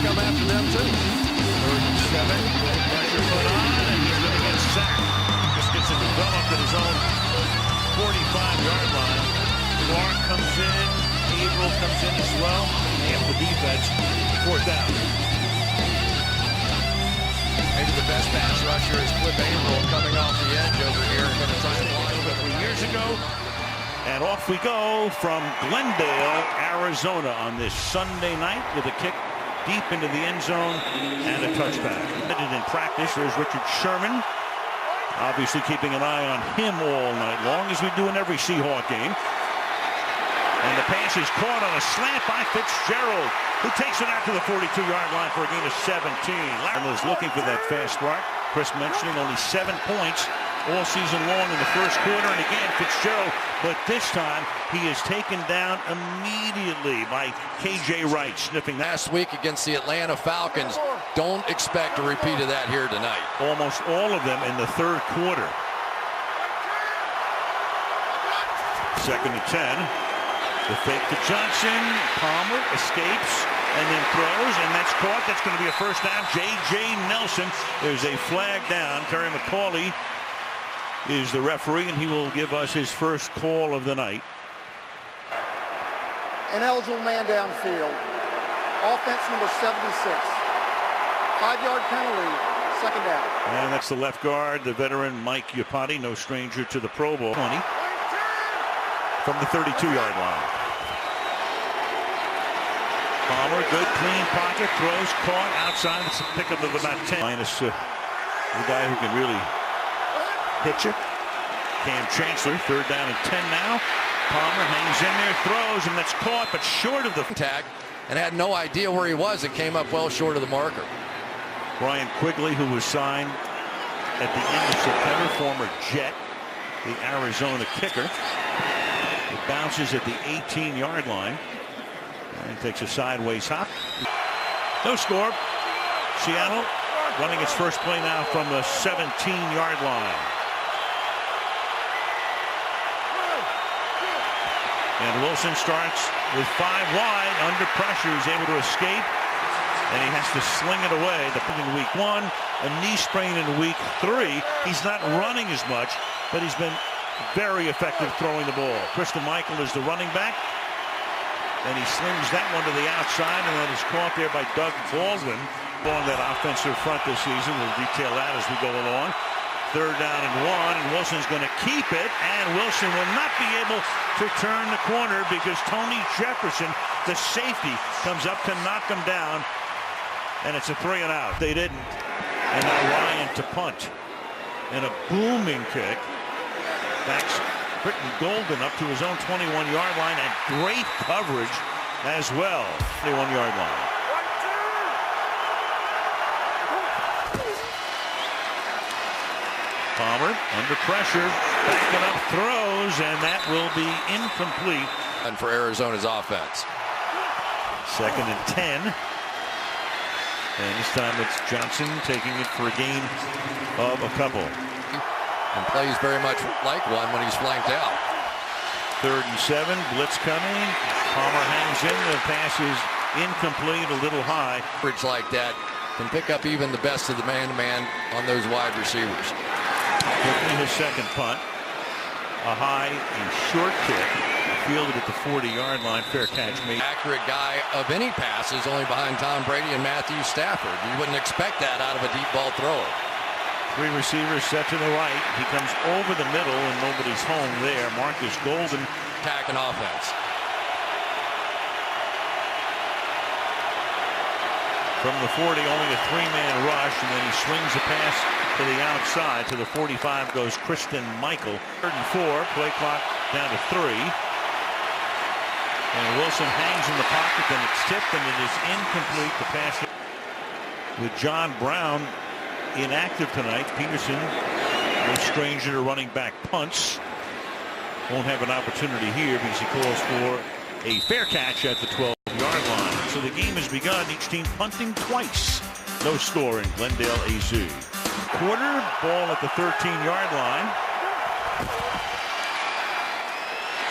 come after them, too. 3rd and 7. Pressure put on, and he's going to get sacked. Just gets it developed at his own 45-yard line. Clark comes in. Averill comes in as well. Half the defense. 4th down. Maybe the best pass rusher is Cliff Averill coming off the edge over here and going to try to line up 3 years ago. And off we go from Glendale, Arizona on this Sunday night with a kick deep into the end zone and a touchback. In practice, there's Richard Sherman. Obviously keeping an eye on him all night long, as we do in every Seahawk game. And the pass is caught on a slant by Fitzgerald, who takes it out to the 42-yard line for a gain of 17. Larry was looking for that fast start. Chris mentioning only 7 points all season long in the first quarter. And again, Fitzgerald, but this time he is taken down immediately by K.J. Wright, sniffing that. last week against the Atlanta Falcons. Don't expect a repeat of that here tonight. Almost all of them in the 3rd quarter. 2nd and 10. The fake to Johnson. Palmer escapes and then throws, and that's caught. That's going to be a first down. J.J. Nelson. There's a flag down. Terry McCauley is the referee, and he will give us his first call of the night. An eligible man downfield. Offense number 76. 5-yard penalty. 2nd down. And that's the left guard, the veteran Mike Iupati, no stranger to the Pro Bowl. 20 from the 32-yard line. Palmer, good clean pocket, throws, caught outside. It's a pickup of about 10. Minus the guy who can really hit you. Cam Chancellor, 3rd down and 10 now. Palmer hangs in there, throws, and that's caught, but short of the tag, and had no idea where he was. It came up well short of the marker. Brian Quigley, who was signed at the end of September, former Jet, the Arizona kicker. It bounces at the 18-yard line and takes a sideways hop. No score. Seattle running its first play now from the 17-yard line. And Wilson starts with 5 wide under pressure. He's able to escape, and he has to sling it away. In week 1, a knee sprain in week 3. He's not running as much, but he's been very effective throwing the ball. Christian Michael is the running back, and he slings that one to the outside, and that is caught there by Doug Baldwin. Along that offensive front this season. We'll detail that as we go along. 3rd down and 1, and Wilson's going to keep it, and Wilson will not be able to turn the corner because Tony Jefferson, the safety, comes up to knock him down, and it's a 3 and out. They didn't, and now Ryan to punt, and a booming kick. Backs Britton Golden up to his own 21-yard line, and great coverage as well. 21-yard line. Palmer under pressure, backing up, throws, and that will be incomplete. And for Arizona's offense. 2nd and 10. And this time it's Johnson taking it for a gain of a couple. And plays very much like one when he's flanked out. 3rd and 7, blitz coming. Palmer hangs in, the pass is incomplete, a little high. Coverage like that can pick up even the best of the man-to-man on those wide receivers. Quickly his 2nd punt. A high and short kick. Fielded at the 40-yard line. Fair catch made. Accurate guy of any passes, only behind Tom Brady and Matthew Stafford. You wouldn't expect that out of a deep ball thrower. 3 receivers set to the right. He comes over the middle, and nobody's home there. Marcus Golden. Attacking offense. From the 40, only a 3-man rush, and then he swings a pass to the outside. To the 45 goes Christian Michael. 3rd and 4, play clock down to 3. And Wilson hangs in the pocket, then it's tipped, and it is incomplete. The pass with John Brown inactive tonight. Peterson, no stranger to running back punts. Won't have an opportunity here because he calls for a fair catch at the 12-yard line. So the game has begun. Each team punting twice. No score in Glendale, AZ. Quarter, ball at the 13-yard line.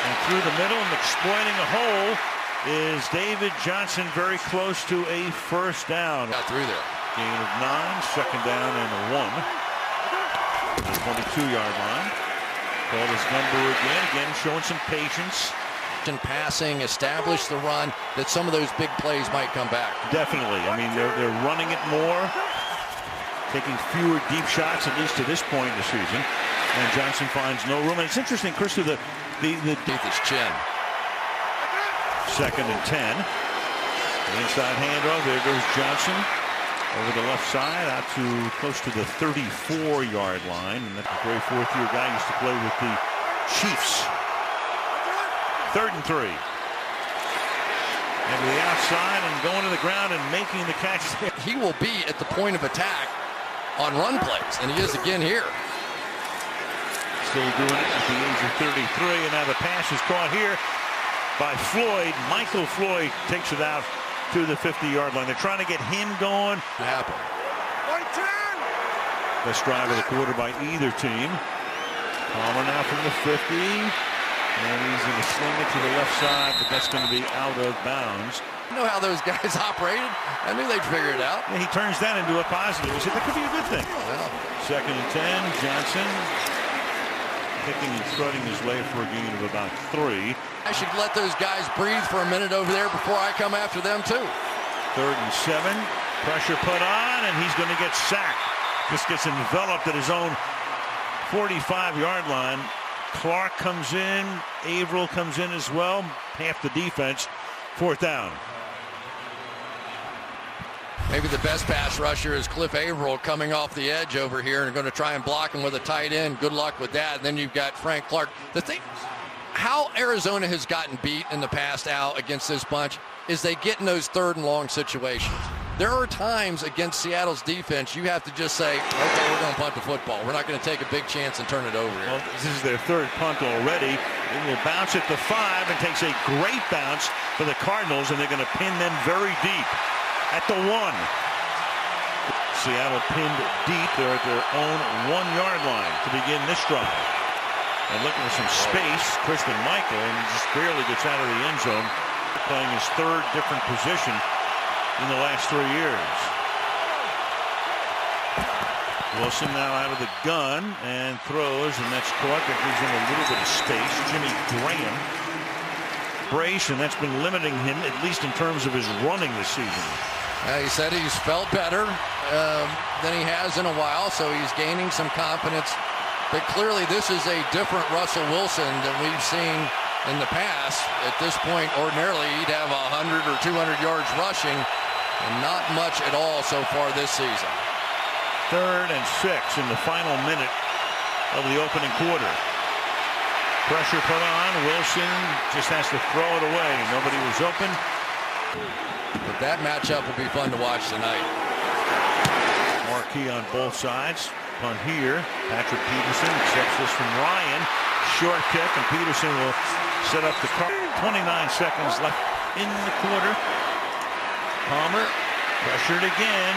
And through the middle and exploiting a hole is David Johnson very close to a first down. Got through there. Gain of 9, second down and 1. The 22-yard line. Called his number again showing some patience. And passing, establish the run, that some of those big plays might come back. Definitely. I mean, they're running it more, taking fewer deep shots, at least to this point in the season. And Johnson finds no room. And it's interesting, Chris, the Beneath his chin. Second and 10. The inside handoff. There goes Johnson over the left side out to close to the 34-yard line. And that's a great fourth-year guy. Used to play with the Chiefs. 3rd and 3. And to the outside and going to the ground and making the catch. He will be at the point of attack on run plays, and he is again here. Still doing it at the age of 33, and now the pass is caught here by Floyd. Michael Floyd takes it out to the 50-yard line. They're trying to get him going. It happened. Best drive of the quarter by either team. Palmer now from the 50. And he's going to sling it to the left side, but that's going to be out of bounds. You know how those guys operated? I knew they'd figure it out. And he turns that into a positive. He said that could be a good thing. Well, second and 10. Johnson kicking and strutting his way for a gain of about 3. I should let those guys breathe for a minute over there before I come after them too. 3rd and 7. Pressure put on, and he's going to get sacked. Just gets enveloped at his own 45-yard line. Clark comes in. Averill comes in as well. Half the defense. 4th down. Maybe the best pass rusher is Cliff Averill coming off the edge over here and going to try and block him with a tight end. Good luck with that. And then you've got Frank Clark. The thing, how Arizona has gotten beat in the past out against this bunch is they get in those 3rd and long situations. There are times against Seattle's defense you have to just say, okay, we're going to punt the football. We're not going to take a big chance and turn it over here. Well, this is their 3rd punt already. It will bounce at the 5 and takes a great bounce for the Cardinals, and they're going to pin them very deep at the 1. Seattle pinned deep. They're at their own 1-yard line to begin this drive. And looking for some space, Christian Michael, and he just barely gets out of the end zone, playing his 3rd different position in the last 3 years. Wilson now out of the gun and throws, and that's caught. That gives him a little bit of space. Jimmy Graham brace, and that's been limiting him, at least in terms of his running this season. He said he's felt better than he has in a while, so he's gaining some confidence. But clearly this is a different Russell Wilson than we've seen in the past. At this point, ordinarily, he'd have 100 or 200 yards rushing, and not much at all so far this season. 3rd and 6 in the final minute of the opening quarter. Pressure put on. Wilson just has to throw it away. Nobody was open. But that matchup will be fun to watch tonight. Marquee on both sides. Punt here. Patrick Peterson accepts this from Ryan. Short kick, and Peterson will set up the car. 29 seconds left in the quarter. Palmer pressured again.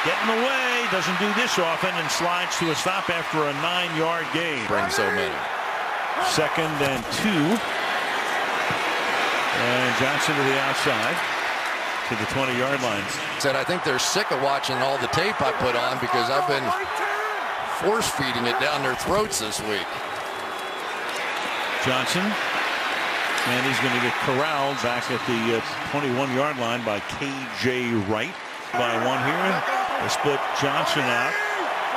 Getting away. Doesn't do this often and slides to a stop after a 9-yard gain. Bring so many. 2nd and 2. And Johnson to the outside to the 20-yard line. Said I think they're sick of watching all the tape I put on because I've been force feeding it down their throats this week. Johnson, and he's going to get corralled back at the 21-yard line by K.J. Wright. By 1 here. They split Johnson out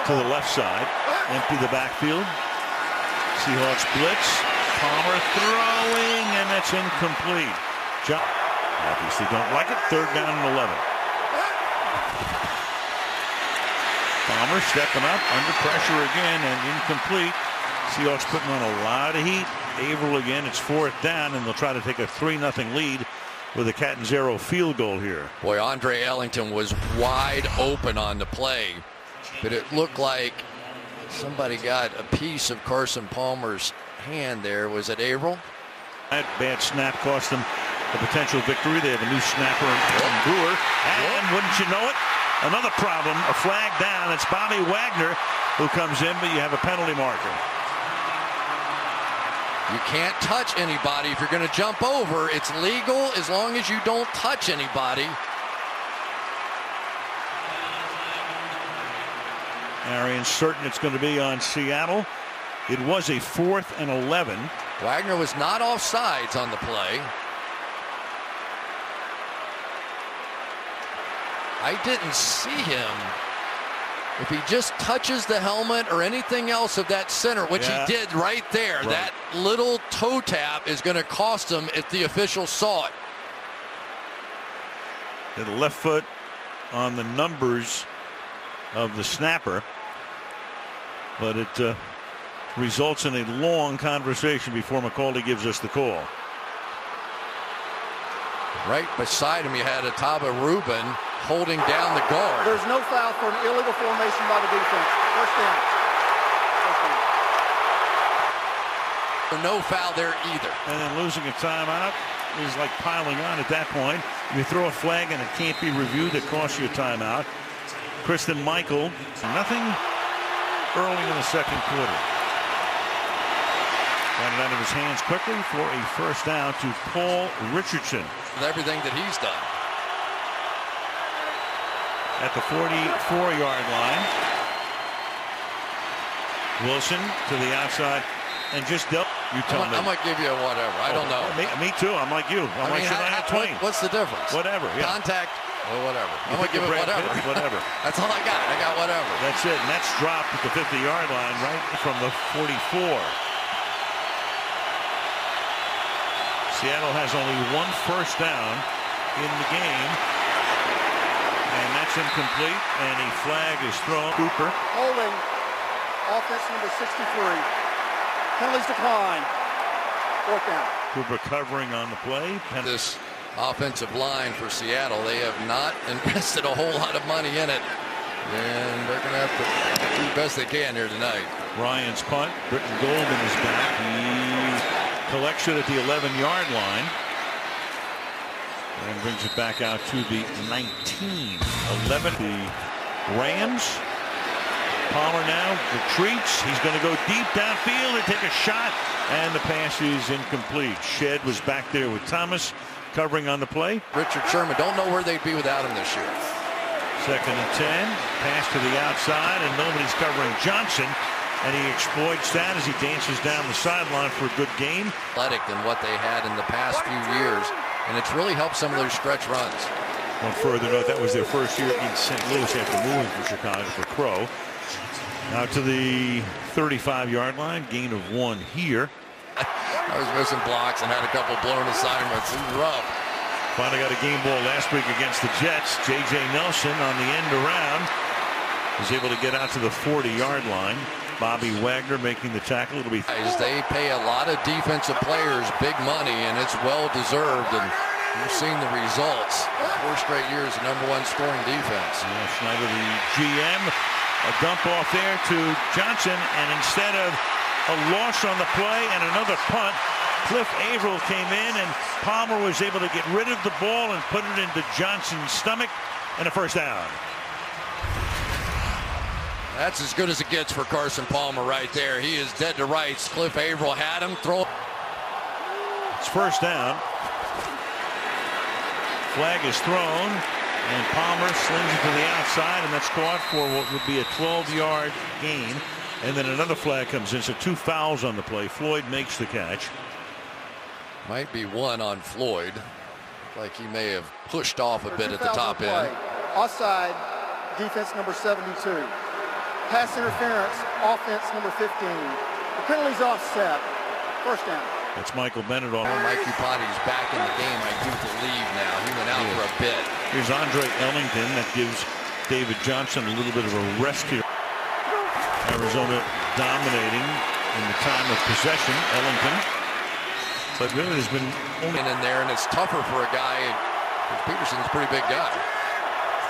to the left side. Empty the backfield. Seahawks blitz. Palmer throwing, and that's incomplete. Obviously don't like it. 3rd down and 11. Palmer stepping up under pressure again and incomplete. Seahawks putting on a lot of heat. Averill again. It's 4th down, and they'll try to take a 3-0 lead with a Catanzaro field goal here. Boy, Andre Ellington was wide open on the play, but it looked like somebody got a piece of Carson Palmer's hand there. Was it Averill? That bad snap cost them a potential victory. They have a new snapper in Brewer. And wouldn't you know it, another problem, a flag down. It's Bobby Wagner who comes in, but you have a penalty marker. You can't touch anybody if you're going to jump over. It's legal as long as you don't touch anybody. Arians certain it's going to be on Seattle. It was a 4th and 11. Wagner was not offsides on the play. I didn't see him. If he just touches the helmet or anything else of that center, which he did right there, that little toe tap is going to cost him if the officials saw it. The left foot on the numbers of the snapper, but it results in a long conversation before McCauley gives us the call. Right beside him, you had Ataba Rubin holding down the guard. There's no foul for an illegal formation by the defense. First down. No foul there either. And then losing a timeout is like piling on at that point. You throw a flag and it can't be reviewed. It costs you a timeout. Kristen Michael, nothing early in the second quarter. Got it out of his hands quickly for a first down to Paul Richardson. With everything that he's done. At the 44-yard line. Wilson to the outside and just dealt. You tell me. I'm going to give you a whatever. I don't know. Me too. I'm like you. I'm like Shania Twain. What's the difference? Whatever. Yeah. Contact. Well, whatever. I'm going to give it whatever. Whatever. That's all I got. I got whatever. That's it. And that's dropped at the 50-yard line right from the 44. Seattle has only one first down in the game. And that's incomplete. And a flag is thrown. Cooper. Holding. Offense number 63. Penalties decline. Fourth down. Cooper covering on the play. This offensive line for Seattle, they have not invested a whole lot of money in it. And they're going to have to do the best they can here tonight. Ryan's punt. Britton Golden is back. He collects it at the 11-yard line. And brings it back out to the 19. 11. The Rams. Palmer now retreats. He's going to go deep downfield and take a shot. And the pass is incomplete. Shed was back there with Thomas covering on the play. Richard Sherman, don't know where they'd be without him this year. 2nd and 10. Pass to the outside and nobody's covering Johnson. And he exploits that as he dances down the sideline for a good gain. Athletic than what they had in the past few years. And it's really helped some of those stretch runs. One further note, that was their first year in St. Louis after moving from Chicago for Crow. Now to the 35-yard line, gain of 1 here. I was missing blocks and had a couple blown assignments. It was rough. Finally got a game ball last week against the Jets. J.J. Nelson on the end around was able to get out to the 40-yard line. Bobby Wagner making the tackle. It'll be. They pay a lot of defensive players big money, and it's well deserved. And you've seen the results. 4 straight years of #1 scoring defense. Yeah, Schneider, the GM, a dump off there to Johnson, and instead of a loss on the play and another punt, Cliff Averill came in, and Palmer was able to get rid of the ball and put it into Johnson's stomach, and a first down. That's as good as it gets for Carson Palmer right there. He is dead to rights. Cliff Averill had him throw. It's first down. Flag is thrown, and Palmer slings it to the outside, and that's caught for what would be a 12-yard gain. And then another flag comes in, so 2 fouls on the play. Floyd makes the catch. Might be 1 on Floyd. Like he may have pushed off a bit at the top end. Offside, defense number 72. Pass interference, offense number 15. The penalty's offset. First down. That's Michael Bennett on. Mike Upati's back in the game, I do believe now. He went out for a bit. Here's Andre Ellington. That gives David Johnson a little bit of a rest here. Arizona dominating in the time of possession. Ellington. But really has been only in there, and it's tougher for a guy. Peterson's a pretty big guy.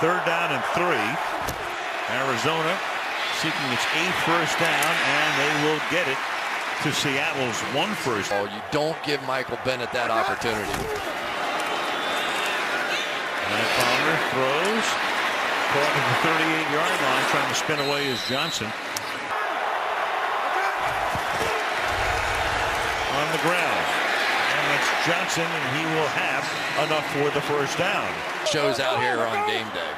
3rd down and 3. Arizona seeking its 8th first down, and they will get it to Seattle's 1 first. Oh, you don't give Michael Bennett that opportunity. And Palmer throws. Caught at the 38-yard line, trying to spin away is Johnson. On the Johnson, and he will have enough for the first down. Shows out here on game day.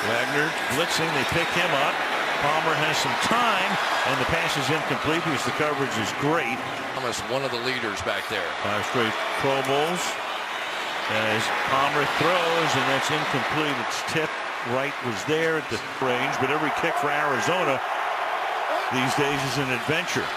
Wagner blitzing, they pick him up. Palmer has some time, and the pass is incomplete because the coverage is great. Thomas, one of the leaders back there. 5 straight Pro Bowls. As Palmer throws, and that's incomplete. It's tipped. Wright was there at the range, but every kick for Arizona these days is an adventure.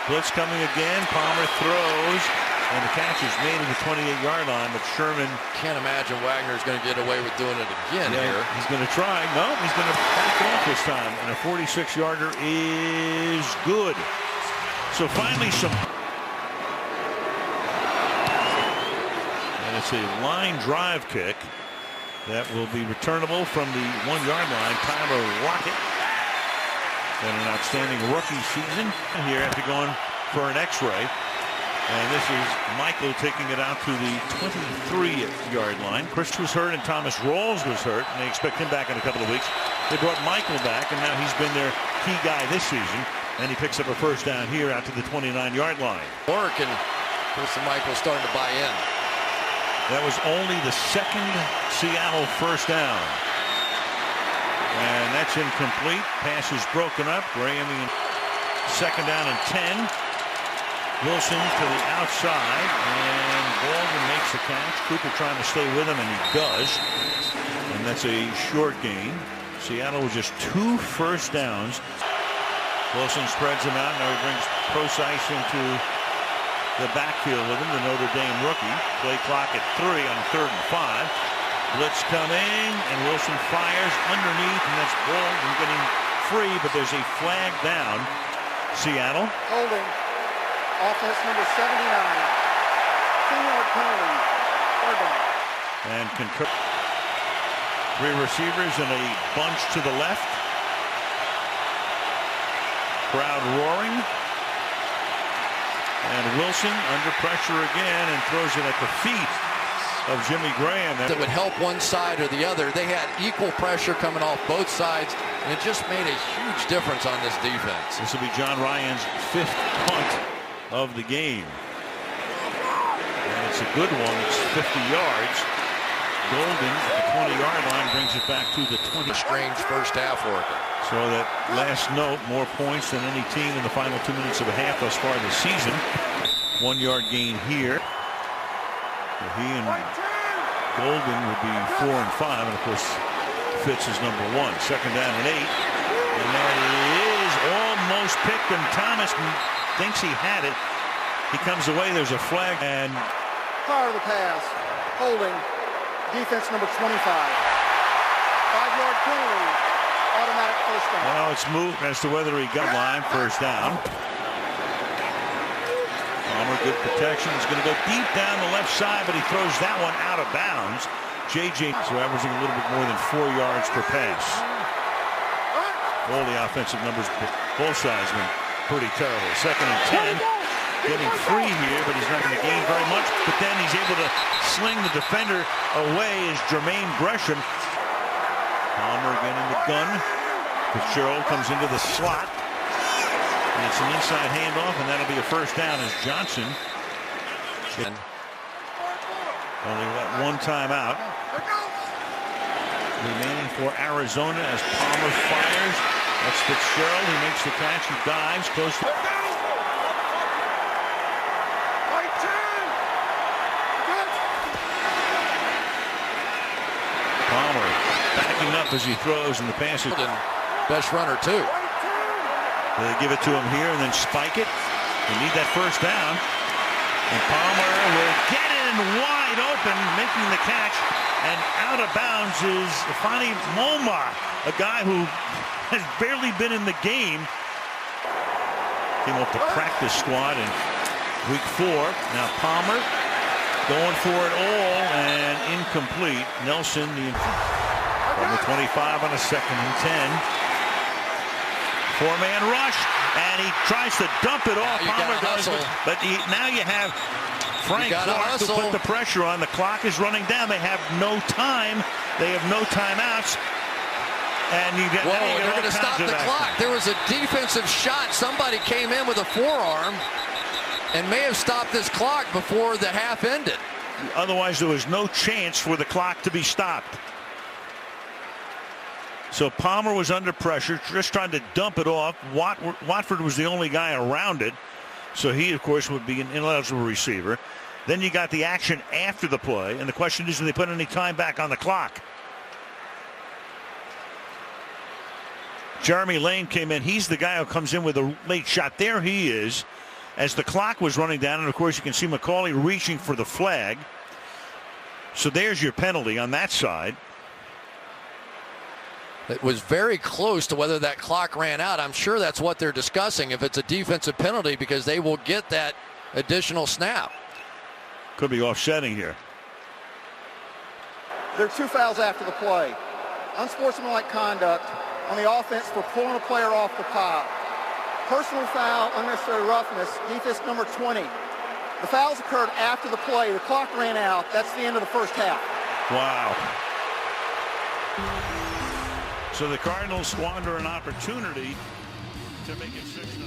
Blitz coming again. Palmer throws, and the catch is made at the 28-yard line, but Sherman. Can't imagine Wagner's going to get away with doing it again here. He's going to try. No, he's going to back it off this time, and a 46-yarder is good. So finally some. And it's a line drive kick that will be returnable from the 1-yard line. Tyler Lockett. And an outstanding rookie season here after going for an X-ray. And this is Michael taking it out to the 23-yard line. Chris was hurt and Thomas Rawls was hurt, and they expect him back in a couple of weeks. They brought Michael back, and now he's been their key guy this season. And he picks up a first down here out to the 29-yard line. Work, and Wilson Michael starting to buy in. That was only the second Seattle first down. And that's incomplete. Pass is broken up. Graham, second down and 10. Wilson to the outside, and Baldwin makes the catch. Cooper trying to stay with him, and he does. And that's a short gain. Seattle with just 2 first downs. Wilson spreads him out. Now he brings Procise into the backfield with him, the Notre Dame rookie. Play clock at 3 on 3rd and 5. Blitz coming, and Wilson fires underneath, and that's Baldwin getting free, but there's a flag down. Seattle. Holding. Offense number 79. 2-yard penalty. Third down. And concur. 3 receivers and a bunch to the left. Crowd roaring. And Wilson under pressure again and throws it at the feet of Jimmy Graham. That would help one side or the other. They had equal pressure coming off both sides, and it just made a huge difference on this defense. This will be John Ryan's 5th punt of the game. And it's a good one. It's 50 yards. Golden at the 20-yard line brings it back to the 20. Strange first half working. So that last note, more points than any team in the final 2 minutes of a half thus far this season. 1-yard gain here. So he and Golden would be 4 and 5, and of course Fitz is number 1. Second down and 8, and that is almost picked, and Thomas thinks he had it. He comes away. There's a flag, and Fire the pass. Holding. Defense number 25. 5-yard penalty. Automatic first down. well, it's moved as to whether he got line. First down. Palmer, good protection. He's going to go deep down the left side, but he throws that one out of bounds. J.J. so averaging a little bit more than 4 yards per pass. All the offensive numbers, both sides, been pretty terrible. Second and 10. Getting free here, but he's not going to gain very much. But then he's able to sling the defender away as Jermaine Gresham. Palmer again in the gun. Fitzgerald comes into the slot. And it's an inside handoff, and that'll be a first down as Johnson. Only got 1 timeout remaining for Arizona as Palmer fires. That's Fitzgerald. He makes the catch. He dives close to. Palmer backing up as he throws, and the pass is. Best runner too. They give it to him here and then spike it. They need that first down. And Palmer will get in wide open, making the catch. And out of bounds is Fani Moma, a guy who has barely been in the game. Came off the practice squad in week 4. Now Palmer going for it all and incomplete. Nelson from the 25 on a second and 10. 4-man rush, and he tries to dump it off. Palmer does, but now you have Frank Clark to put the pressure on. The clock is running down. They have no time. They have no timeouts. And you get, whoa, now you they're get going to stop the clock. There was a defensive shot. Somebody came in with a forearm and may have stopped this clock before the half ended. Otherwise, there was no chance for the clock to be stopped. So Palmer was under pressure, just trying to dump it off. Watford was the only guy around it. So he, of course, would be an ineligible receiver. Then you got the action after the play. And the question is, do they put any time back on the clock? Jeremy Lane came in. He's the guy who comes in with a late shot. There he is as the clock was running down. And, of course, you can see McCauley reaching for the flag. So there's your penalty on that side. It was very close to whether that clock ran out. I'm sure that's what they're discussing, if it's a defensive penalty, because they will get that additional snap. Could be offsetting here. There are 2 fouls after the play. Unsportsmanlike conduct on the offense for pulling a player off the pile. Personal foul, unnecessary roughness, defense number 20. The fouls occurred after the play. The clock ran out. That's the end of the first half. Wow. So the Cardinals squander an opportunity to make it 6-0.